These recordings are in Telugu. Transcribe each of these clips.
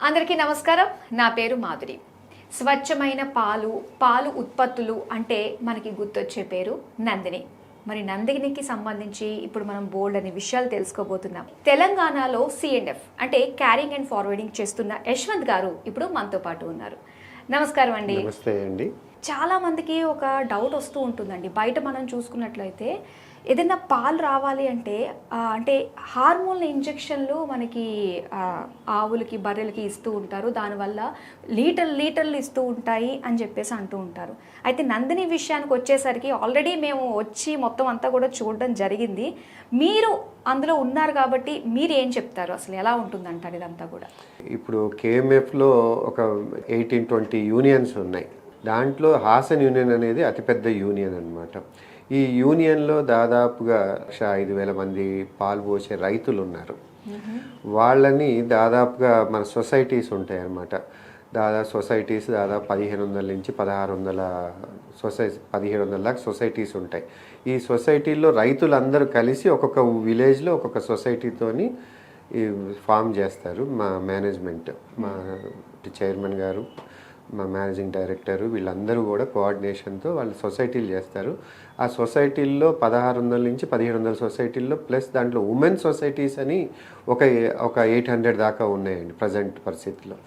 అందరికీ నమస్కారం. నా పేరు మాధురి. స్వచ్ఛమైన పాలు ఉత్పత్తులు అంటే మనకి గుర్తొచ్చే పేరు నందిని. మరి నందినికి సంబంధించి ఇప్పుడు మనం బోల్డ్ అనే విషయాలు తెలుసుకోబోతున్నాం. తెలంగాణలో C&F అంటే క్యారింగ్ అండ్ ఫార్వర్డింగ్ చేస్తున్న యశ్వంత్ గారు ఇప్పుడు మనతో పాటు ఉన్నారు. నమస్కారం అండి. నమస్తే అండి. చాలా మందికి ఒక డౌట్ వస్తూ ఉంటుందండి. బయట మనం చూసుకున్నట్లయితే ఏదైనా పాలు రావాలి అంటే అంటే హార్మోన్ ఇంజెక్షన్లు మనకి ఆవులకి బర్రెలకి ఇస్తూ ఉంటారు. దానివల్ల లీటర్లు ఇస్తూ ఉంటాయి అని చెప్పేసి అంటూ ఉంటారు. అయితే నందిని విషయానికి వచ్చేసరికి ఆల్రెడీ మేము వచ్చి మొత్తం అంతా కూడా చూడడం జరిగింది. మీరు అందులో ఉన్నారు కాబట్టి మీరు ఏం చెప్తారు, అసలు ఎలా ఉంటుందంటారు ఇదంతా కూడా? ఇప్పుడు KMFలో ఒక 18-20 యూనియన్స్ ఉన్నాయి. దాంట్లో హాసన్ యూనియన్ అనేది అతిపెద్ద యూనియన్ అన్నమాట. ఈ యూనియన్లో దాదాపుగా 1,05,000 మంది పాలు పోసే రైతులు ఉన్నారు. వాళ్ళని దాదాపుగా మన సొసైటీస్ ఉంటాయి అన్నమాట. సొసైటీస్ దాదాపు 1,500 నుంచి 1,600 1,700 దాకా సొసైటీస్ ఉంటాయి. ఈ సొసైటీల్లో రైతులందరూ కలిసి ఒక్కొక్క విలేజ్లో ఒక్కొక్క సొసైటీతోని ఫామ్ చేస్తారు. మా మేనేజ్మెంట్, మా చైర్మన్ గారు, మా మేనేజింగ్ డైరెక్టరు, వీళ్ళందరూ కూడా కోఆర్డినేషన్తో వాళ్ళు సొసైటీలు చేస్తారు. ఆ సొసైటీల్లో 1,600 నుంచి 1,700 సొసైటీల్లో ప్లస్ దాంట్లో ఉమెన్ సొసైటీస్ అని ఒక 800 దాకా ఉన్నాయండి ప్రజెంట్ పరిస్థితిలో.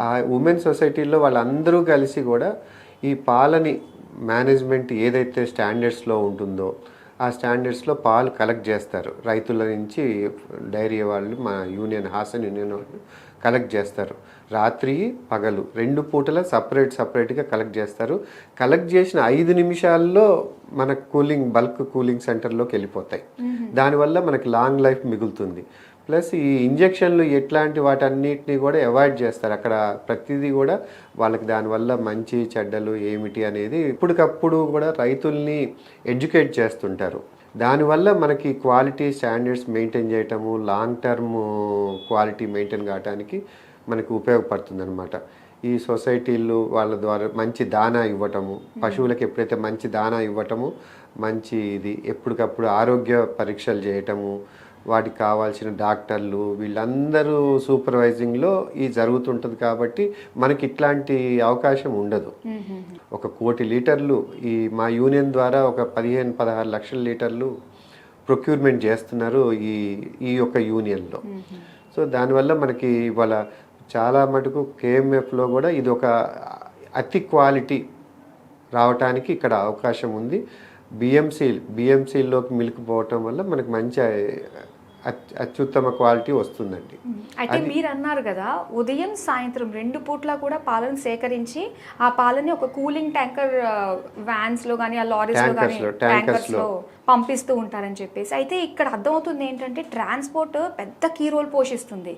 ఆ ఉమెన్ సొసైటీల్లో వాళ్ళందరూ కలిసి కూడా ఈ పాలని మేనేజ్మెంట్ ఏదైతే స్టాండర్డ్స్లో ఉంటుందో ఆ స్టాండర్డ్స్లో పాలు కలెక్ట్ చేస్తారు. రైతుల నుంచి డైరీ వాళ్ళు, మా యూనియన్ హాసన్ యూనియన్ వాళ్ళు కలెక్ట్ చేస్తారు. రాత్రి పగలు 2 పూటల సపరేట్గా కలెక్ట్ చేస్తారు. కలెక్ట్ చేసిన 5 నిమిషాల్లో మనకు బల్క్ కూలింగ్ సెంటర్లోకి వెళ్ళిపోతాయి. దానివల్ల మనకి లాంగ్ లైఫ్ మిగులుతుంది. ప్లస్ ఈ ఇంజెక్షన్లు ఎట్లాంటి వాటన్నిటిని కూడా అవాయిడ్ చేస్తారు. అక్కడ ప్రతిదీ కూడా వాళ్ళకి దానివల్ల మంచి చెడ్డలు ఏమిటి అనేది ఇప్పటికప్పుడు కూడా రైతుల్ని ఎడ్యుకేట్ చేస్తుంటారు. దానివల్ల మనకి క్వాలిటీ స్టాండర్డ్స్ మెయింటైన్ చేయటము, లాంగ్ టర్మ్ క్వాలిటీ మెయింటైన్ కావడానికి మనకు ఉపయోగపడుతుంది అనమాట. ఈ సొసైటీలు వాళ్ళ ద్వారా మంచి దానా ఇవ్వటము, పశువులకు ఎప్పుడైతే మంచి దానా ఇవ్వటము, మంచి ఇది ఎప్పటికప్పుడు ఆరోగ్య పరీక్షలు చేయటము, వాటికి కావాల్సిన డాక్టర్లు వీళ్ళందరూ సూపర్వైజింగ్లో ఈ జరుగుతుంటుంది. కాబట్టి మనకి ఇట్లాంటి అవకాశం ఉండదు. 1 కోటి లీటర్లు ఈ మా యూనియన్ ద్వారా ఒక 15-16 లక్షల లీటర్లు ప్రొక్యూర్మెంట్ చేస్తున్నారు ఈ యొక్క యూనియన్లో. సో దానివల్ల మనకి ఇవాళ చాలా మటుకు KMFలో కూడా ఇది ఒక అతి క్వాలిటీ రావటానికి ఇక్కడ అవకాశం ఉంది. బిఎంసీలోకి మిల్క్ పోవటం వల్ల మనకు మంచి అత్యుత్తమ క్వాలిటీ వస్తుందండి. అయితే మీరు అన్నారు కదా, ఉదయం సాయంత్రం 2 పూట్ల కూడా పాలను సేకరించి ఆ పాలని ఒక కూలింగ్ ట్యాంకర్ వ్యాన్స్లో కానీ ఆ లారీస్లో కానీ ట్యాంకర్స్లో పంపిస్తూ ఉంటారని చెప్పేసి. అయితే ఇక్కడ అర్థమవుతుంది ఏంటంటే ట్రాన్స్పోర్ట్ పెద్ద కీ రోల్ పోషిస్తుంది.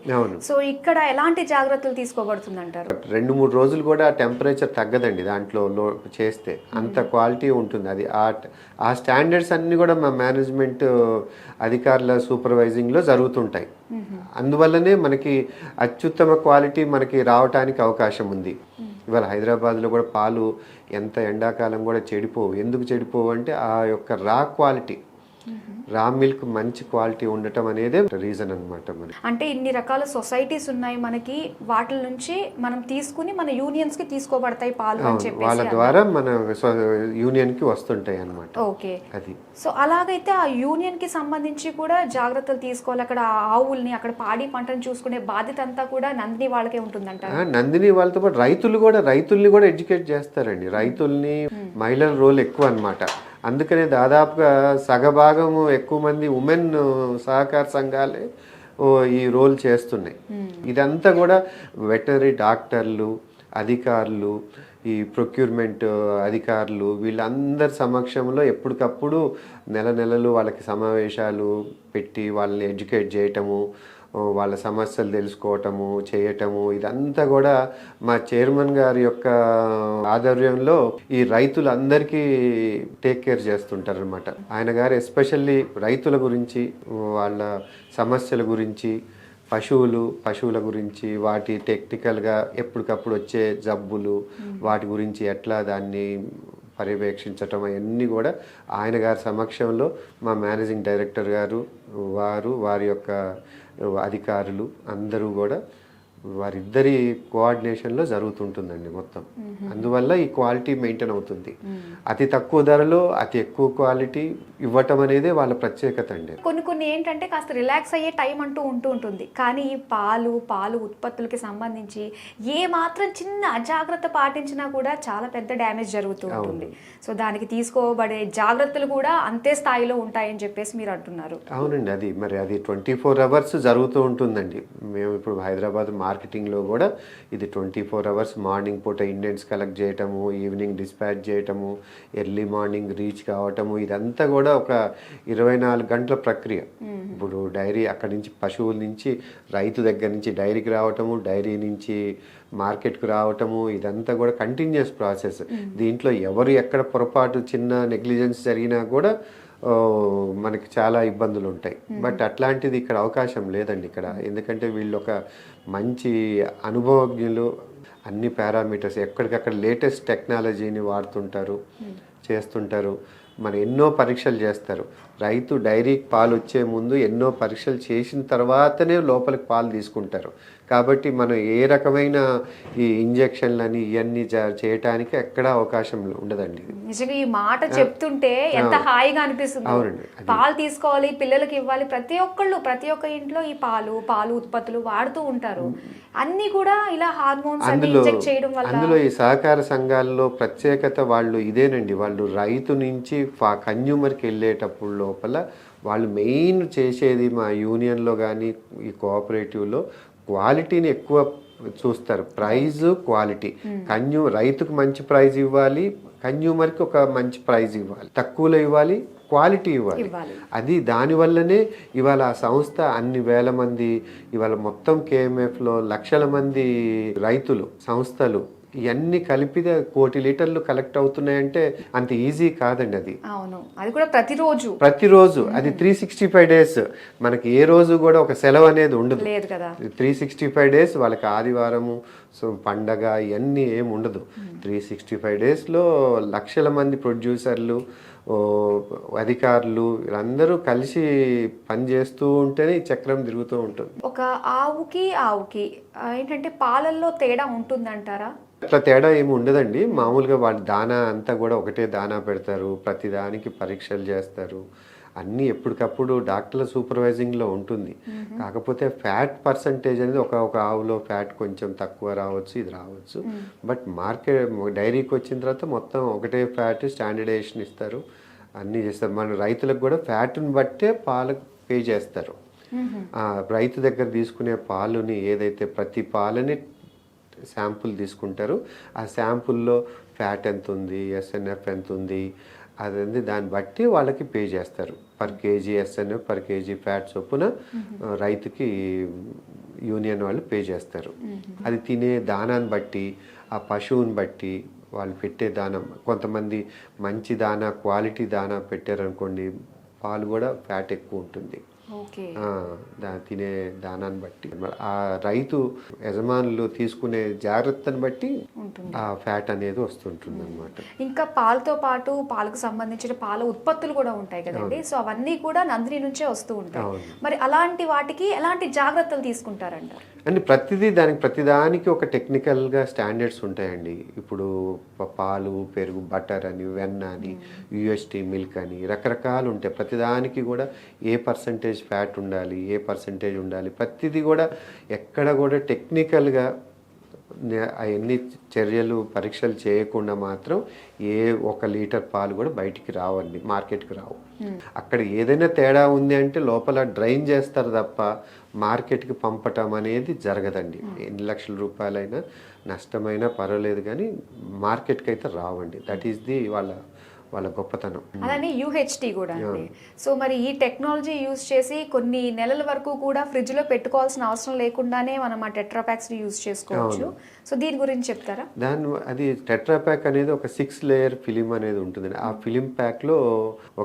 సో ఇక్కడ ఎలాంటి జాగ్రత్తలు తీసుకోబడుతుంది అంటారు? 2-3 రోజులు కూడా టెంపరేచర్ తగ్గదండి దాంట్లో చేస్తే, అంత క్వాలిటీ ఉంటుంది. అది ఆ స్టాండర్డ్స్ అన్నీ కూడా మా మేనేజ్మెంట్ అధికారుల సూపర్వైజింగ్లో జరుగుతుంటాయి. అందువల్లనే మనకి అత్యుత్తమ క్వాలిటీ మనకి రావడానికి అవకాశం ఉంది. ఇవాళ హైదరాబాద్లో కూడా పాలు ఎంత ఎండాకాలం కూడా చెడిపోవు. ఎందుకు చెడిపోవు అంటే ఆ యొక్క రా క్వాలిటీ, రా మిల్క్ మంచి క్వాలిటీ ఉండటం అనేది రీజన్ అనమాట. మరి అంటే ఇన్ని రకాల సొసైటీస్ ఉన్నాయి మనకి, వాటి నుంచి మనం తీసుకుని మన యూనియన్స్ కి తీసుకోబడతాయి పాలు అని చెప్పేసి వాళ్ళ ద్వారా మన యూనియన్ కి వస్తుంటాయి అన్నమాట. ఓకే, అది సో అలాగైతే ఆ యూనియన్ కి సంబంధించి కూడా జాగ్రత్తలు తీసుకోవాలి. అక్కడ ఆవుల్ని, అక్కడ పాడి పంటను చూసుకునే బాధ్యత అంతా కూడా నందిని వాళ్ళకే ఉంటుందంట. నందిని వాళ్ళతో పాటు రైతుల్ని కూడా ఎడ్యుకేట్ చేస్తారండి. రైతుల్ని మహిళల రోల్ ఎక్కువ అన్నమాట. అందుకనే దాదాపుగా సగభాగము ఎక్కువ మంది ఉమెన్ సహకార సంఘాలే ఈ రోల్ చేస్తున్నాయి. ఇదంతా కూడా వెటనరీ డాక్టర్లు, అధికారులు, ఈ ప్రొక్యూర్మెంట్ అధికారులు వీళ్ళందరి సమక్షంలో ఎప్పటికప్పుడు నెలలు వాళ్ళకి సమావేశాలు పెట్టి వాళ్ళని ఎడ్యుకేట్ చేయటము, వాళ్ళ సమస్యలు తెలుసుకోవటము, చేయటము, ఇదంతా కూడా మా చైర్మన్ గారి యొక్క ఆధ్వర్యంలో ఈ రైతులందరికీ టేక్ కేర్ చేస్తుంటారు అనమాట. ఆయన గారు ఎస్పెషల్లీ రైతుల గురించి, వాళ్ళ సమస్యల గురించి, పశువుల గురించి, వాటి టెక్నికల్గా ఎప్పటికప్పుడు వచ్చే జబ్బులు, వాటి గురించి ఎట్లా దాన్ని పర్యవేక్షించటం అవన్నీ కూడా ఆయన గారి సమక్షంలో మా మేనేజింగ్ డైరెక్టర్ గారు, వారి యొక్క అధికారులు అందరూ కూడా వారిద్దరి కోఆర్డినేషన్లో జరుగుతుంటుందండి మొత్తం. అందువల్ల ఈ క్వాలిటీ మెయింటైన్ అవుతుంది. అతి తక్కువ ధరలో అతి ఎక్కువ క్వాలిటీ ఇవ్వటం అనేది వాళ్ళ ప్రత్యేకత అండి. కొన్ని ఏంటంటే కాస్త రిలాక్స్ అయ్యే టైం అంటూ ఉంటుంది, కానీ ఈ పాలు ఉత్పత్తులకి సంబంధించి ఏ మాత్రం చిన్న అజాగ్రత్త పాటించినా కూడా చాలా పెద్ద డ్యామేజ్ జరుగుతూ ఉంటుంది. సో దానికి తీసుకోబడే జాగ్రత్తలు కూడా అంతే స్థాయిలో ఉంటాయని చెప్పేసి మీరు అంటున్నారు. అవునండి, అది 24 hours జరుగుతూ ఉంటుందండి. మేము ఇప్పుడు హైదరాబాద్ మార్కెటింగ్లో కూడా ఇది 24 hours, మార్నింగ్ పూట ఇండియన్స్ కలెక్ట్ చేయటము, ఈవినింగ్ డిస్పాచ్ చేయటము, ఎర్లీ మార్నింగ్ రీచ్ కావటము, ఇదంతా కూడా ఒక 24 గంటల ప్రక్రియ. ఇప్పుడు డైరీ అక్కడి నుంచి పశువుల నుంచి రైతు దగ్గర నుంచి డైరీకి రావటము, డైరీ నుంచి మార్కెట్కు రావటము, ఇదంతా కూడా కంటిన్యూస్ ప్రాసెస్. దీంట్లో ఎవరు ఎక్కడ పొరపాటు చిన్న నెగ్లిజెన్స్ జరిగినా కూడా మనకి చాలా ఇబ్బందులు ఉంటాయి. బట్ అట్లాంటిది ఇక్కడ అవకాశం లేదండి ఇక్కడ. ఎందుకంటే వీళ్ళు ఒక మంచి అనుభవజ్ఞులు, అన్ని పారామీటర్స్ ఎక్కడికక్కడ లేటెస్ట్ టెక్నాలజీని వాడుతుంటారు, చేస్తుంటారు. ఎన్నో పరీక్షలు చేస్తారు. రైతు డైరీకి పాలు వచ్చే ముందు ఎన్నో పరీక్షలు చేసిన తర్వాతనే లోపలికి పాలు తీసుకుంటారు. కాబట్టి మనం ఏ రకమైన ఈ ఇంజెక్షన్లని ఇవన్నీ చేయటానికి ఎక్కడా అవకాశం ఉండదండి. నిజంగా ఈ మాట చెప్తుంటే ఎంత హాయిగా అనిపిస్తుంది. అవునండి, పాలు తీసుకోవాలి, పిల్లలకి ఇవ్వాలి, ప్రతి ఒక్క ఇంట్లో ఈ పాలు ఉత్పత్తులు వాడుతూ ఉంటారు. అన్ని కూడా ఇలా హార్మోన్స్ ఇంజెక్ట్ చేయడం వల్ల. అందులో ఈ సహకార సంఘాల్లో ప్రత్యేకత వాళ్ళు ఇదేనండి. వాళ్ళు రైతు నుంచి కన్జ్యూమర్కి వెళ్ళేటప్పుడు లోపల వాళ్ళు మెయిన్ చేసేది మా యూనియన్లో కానీ ఈ కోఆపరేటివ్లో క్వాలిటీని ఎక్కువ చూస్తారు. Price, quality. రైతుకు మంచి ప్రైజ్ ఇవ్వాలి, కన్జ్యూమర్కి ఒక మంచి ప్రైజ్ ఇవ్వాలి, తక్కువలో ఇవ్వాలి, క్వాలిటీ ఇవ్వాలి. అది దానివల్లనే ఇవాళ ఆ సంస్థ అన్ని వేల మంది, ఇవాళ మొత్తం కేఎంఎఫ్లో లక్షల మంది రైతులు, సంస్థలు ఇవన్నీ కలిపితే 1 కోటి లీటర్లు కలెక్ట్ అవుతున్నాయంటే అంత ఈజీ కాదండి అది. అవును, అది కూడా ప్రతిరోజు అది 365 days. మనకి ఏ రోజు కూడా ఒక సెలవు అనేది ఉండదు కదా. 365 days వాళ్ళకి ఆదివారము, సో పండగ ఇవన్నీ ఏమి ఉండదు. 365 daysలో లక్షల మంది ప్రొడ్యూసర్లు, అధికారులు వీళ్ళందరూ కలిసి పనిచేస్తూ ఉంటేనే ఈ చక్రం తిరుగుతూ ఉంటుంది. ఒక ఆవుకి ఏంటంటే పాలల్లో తేడా ఉంటుందంటారా? అట్లా తేడా ఏమి ఉండదండి. మామూలుగా వాళ్ళ దానా అంతా కూడా ఒకటే దానా పెడతారు, ప్రతిదానికి పరీక్షలు చేస్తారు, అన్నీ ఎప్పటికప్పుడు డాక్టర్ల సూపర్వైజింగ్లో ఉంటుంది. కాకపోతే ఫ్యాట్ పర్సంటేజ్ అనేది ఒక ఆవులో ఫ్యాట్ కొంచెం తక్కువ రావచ్చు, ఇది రావచ్చు. బట్ డైరీకి వచ్చిన తర్వాత మొత్తం ఒకటే ఫ్యాట్ స్టాండర్డైజేషన్ ఇస్తారు, అన్నీ చేస్తారు. మన రైతులకు కూడా ఫ్యాట్ని బట్టే పాలకు పే చేస్తారు. రైతు దగ్గర తీసుకునే పాలుని ఏదైతే ప్రతి పాలని శాంపుల్ తీసుకుంటారు, ఆ శాంపుల్లో ఫ్యాట్ ఎంత ఉంది, ఎస్ఎన్ఎఫ్ ఎంత ఉంది, అదండి దాన్ని బట్టి వాళ్ళకి పే చేస్తారు. Per KG SNF, per KG fat చొప్పున రైతుకి యూనియన్ వాళ్ళు పే చేస్తారు. అది తినే దానాన్ని బట్టి, ఆ పశువుని బట్టి వాళ్ళు పెట్టే దానం. కొంతమంది మంచి దానా, క్వాలిటీ దానా పెట్టారనుకోండి, పాలు కూడా ఫ్యాట్ ఎక్కువ ఉంటుంది. తినే దానాన్ని బట్టి ఆ రైతు యజమానులు తీసుకునే జాగ్రత్తను బట్టి ఆ ఫ్యాట్ అనేది వస్తుంటుంది అన్నమాట. ఇంకా పాలతో పాటు పాలకు సంబంధించిన పాల ఉత్పత్తులు కూడా ఉంటాయి కదండి. సో అవన్నీ కూడా నందిని నుంచే వస్తూ ఉంటాయి. మరి అలాంటి వాటికి ఎలాంటి జాగ్రత్తలు తీసుకుంటారంట? అండ్ ప్రతిదానికి ఒక టెక్నికల్గా స్టాండర్డ్స్ ఉంటాయండి. ఇప్పుడు పాలు, పెరుగు, బటర్ అని, వెన్న అని, యూఎస్టీ మిల్క్ అని రకరకాలు ఉంటాయి. ప్రతిదానికి కూడా ఏ పర్సంటేజ్ ఫ్యాట్ ఉండాలి, ఏ పర్సంటేజ్ ఉండాలి, ప్రతిదీ కూడా ఎక్కడ కూడా టెక్నికల్గా అవన్నీ చర్యలు, పరీక్షలు చేయకుండా మాత్రం ఏ 1 లీటర్ పాలు కూడా బయటికి రావండి, మార్కెట్కి రావు. అక్కడ ఏదైనా తేడా ఉంది అంటే లోపల డ్రైన్ చేస్తారు తప్ప మార్కెట్కి పంపటం అనేది జరగదండి. ఎన్ని లక్షల రూపాయలైనా నష్టమైనా పర్వాలేదు, కానీ మార్కెట్కి అయితే రావండి. దట్ ఈస్ ది వాళ్ళ గొప్పతనం. అలానే యూహెచ్టీ కూడా అండి. సో మరి ఈ టెక్నాలజీ యూజ్ చేసి కొన్ని నెలల వరకు కూడా ఫ్రిడ్జ్ లో పెట్టుకోవాల్సిన అవసరం లేకుండానే మనం ఆ టెట్రాప్యాక్స్ యూజ్ చేసుకోవచ్చు. సో దీని గురించి చెప్తారా? అది టెట్రాప్యాక్ అనేది ఒక 6 layer ఫిలిం అనేది ఉంటుంది. ఆ ఫిలిం ప్యాక్ లో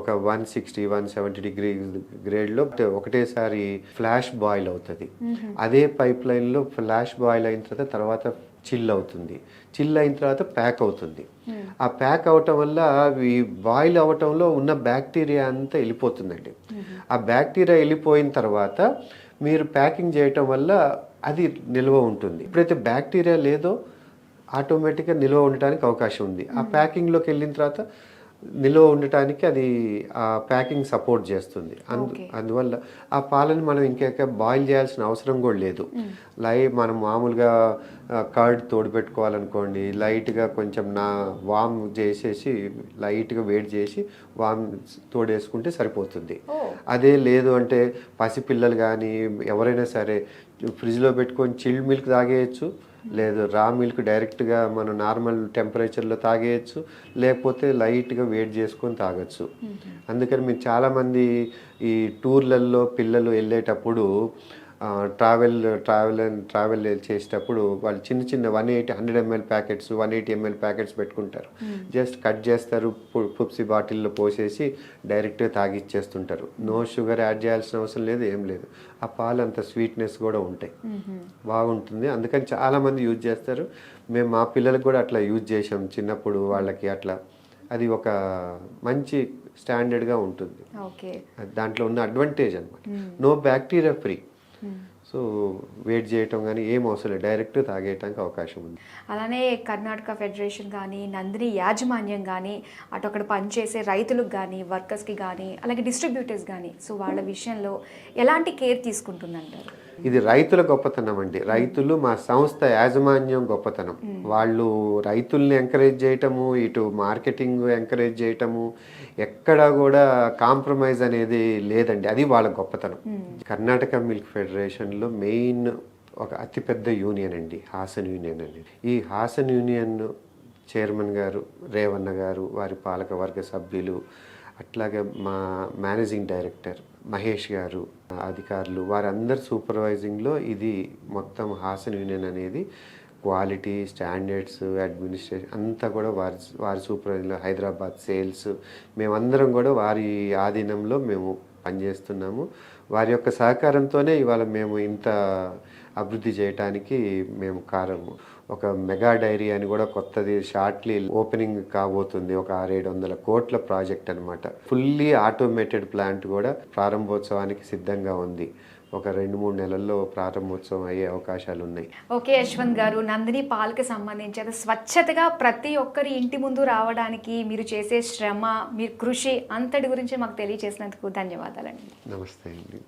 ఒక 160-170 degree గ్రేడ్ లో ఒకటేసారి ఫ్లాష్ బాయిల్ అవుతుంది. అదే పైప్ లైన్ లో ఫ్లాష్ బాయిల్ అయిన తర్వాత చిల్ అవుతుంది. చిల్ అయిన తర్వాత ప్యాక్ అవుతుంది. ఆ ప్యాక్ అవటం వల్ల ఈ బాయిల్ అవటంలో ఉన్న బ్యాక్టీరియా అంతా వెళ్ళిపోతుందండి. ఆ బ్యాక్టీరియా వెళ్ళిపోయిన తర్వాత మీరు ప్యాకింగ్ చేయటం వల్ల అది నిల్వ ఉంటుంది. ఎప్పుడైతే బ్యాక్టీరియా లేదో ఆటోమేటిక్గా నిల్వ ఉండటానికి అవకాశం ఉంది. ఆ ప్యాకింగ్లోకి వెళ్ళిన తర్వాత నిల్వ ఉండటానికి అది ఆ ప్యాకింగ్ సపోర్ట్ చేస్తుంది. అందువల్ల ఆ పాలని మనం ఇంకా బాయిల్ చేయాల్సిన అవసరం కూడా లేదు. మనం మామూలుగా కర్డ్ తోడుపెట్టుకోవాలనుకోండి, లైట్గా కొంచెం వామ్ చేసేసి లైట్గా వేడి చేసి వామ్ తోడేసుకుంటే సరిపోతుంది. అదే లేదు అంటే పసిపిల్లలు కానీ ఎవరైనా సరే ఫ్రిడ్జ్లో పెట్టుకొని చిల్డ్ మిల్క్ తాగేయచ్చు, లేదు రా మిల్క్ డైరెక్ట్గా మనం నార్మల్ టెంపరేచర్లో తాగేయచ్చు, లేకపోతే లైట్గా వేడి చేసుకొని తాగొచ్చు. అందుకని మీరు చాలామంది ఈ టూర్లలో పిల్లలు వెళ్ళేటప్పుడు ట్రావెల్ చేసేటప్పుడు వాళ్ళు చిన్న 100 ml ప్యాకెట్స్ 180 ml ప్యాకెట్స్ పెట్టుకుంటారు. జస్ట్ కట్ చేస్తారు, పుప్సి బాటిల్లో పోసేసి డైరెక్ట్గా తాగిచ్చేస్తుంటారు. నో షుగర్ యాడ్ చేయాల్సిన అవసరం లేదు, ఏం లేదు. ఆ పాలు అంత స్వీట్నెస్ కూడా ఉంటాయి, బాగుంటుంది. అందుకని చాలామంది యూజ్ చేస్తారు. మేము మా పిల్లలకు కూడా అట్లా యూజ్ చేసాం చిన్నప్పుడు వాళ్ళకి. అట్లా అది ఒక మంచి స్టాండర్డ్గా ఉంటుంది. దాంట్లో ఉన్న అడ్వాంటేజ్ అనమాట. No bacteria free. So wait చేయటం కానీ ఏం అవసరం లేదు, డైరెక్ట్ తాగేయటానికి అవకాశం ఉంది. అలానే కర్ణాటక ఫెడరేషన్ కానీ, నందిని యాజమాన్యం కానీ, అటు అక్కడ పనిచేసే రైతులకు కానీ, వర్కర్స్కి కానీ, అలాగే డిస్ట్రిబ్యూటర్స్ కానీ, సో వాళ్ళ విషయంలో ఎలాంటి కేర్ తీసుకుంటుందంటారు? ఇది రైతుల గొప్పతనం అండి. రైతులు మా సంస్థ యాజమాన్యం గొప్పతనం. వాళ్ళు రైతుల్ని ఎంకరేజ్ చేయటము, ఇటు మార్కెటింగ్ ఎంకరేజ్ చేయటము, ఎక్కడా కూడా కాంప్రమైజ్ అనేది లేదండి. అది వాళ్ళ గొప్పతనం. కర్ణాటక మిల్క్ ఫెడరేషన్లో మెయిన్ ఒక అతిపెద్ద యూనియన్ అండి హాసన్ యూనియన్ అనేది. ఈ హాసన్ యూనియన్ చైర్మన్ గారు రేవన్న గారు, వారి పాలకవర్గ సభ్యులు, అట్లాగే మా మేనేజింగ్ డైరెక్టర్ మహేష్ గారు, అధికారులు, వారందరు సూపర్వైజింగ్లో ఇది మొత్తం హాసన్ యూనియన్ అనేది క్వాలిటీ స్టాండర్డ్స్ అడ్మినిస్ట్రేషన్ అంతా కూడా వారి సూపర్వైజింగ్లో, హైదరాబాద్ సేల్స్, మేమందరం కూడా వారి ఆధీనంలో మేము పనిచేస్తున్నాము. వారి యొక్క సహకారంతోనే ఇవాళ మేము ఇంత అభివృద్ధి చేయడానికి మేము కారణము. ఒక మెగా డైరీ అని కూడా కొత్తది షార్ట్లీ ఓపెనింగ్ కాబోతుంది. ఒక 600-700 కోట్ల ప్రాజెక్ట్ అనమాట. ఫుల్లీ ఆటోమేటెడ్ ప్లాంట్ కూడా ప్రారంభోత్సవానికి సిద్ధంగా ఉంది. ఒక 2-3 నెలల్లో ప్రారంభోత్సవం అయ్యే అవకాశాలు ఉన్నాయి. ఓకే యశ్వంత్ గారు, నందిని పాలకి సంబంధించి అది స్వచ్ఛతగా ప్రతి ఒక్కరి ఇంటి ముందు రావడానికి మీరు చేసే శ్రమ, మీ కృషి అంతటి గురించి మాకు తెలియజేసినందుకు ధన్యవాదాలండి. నమస్తే అండి.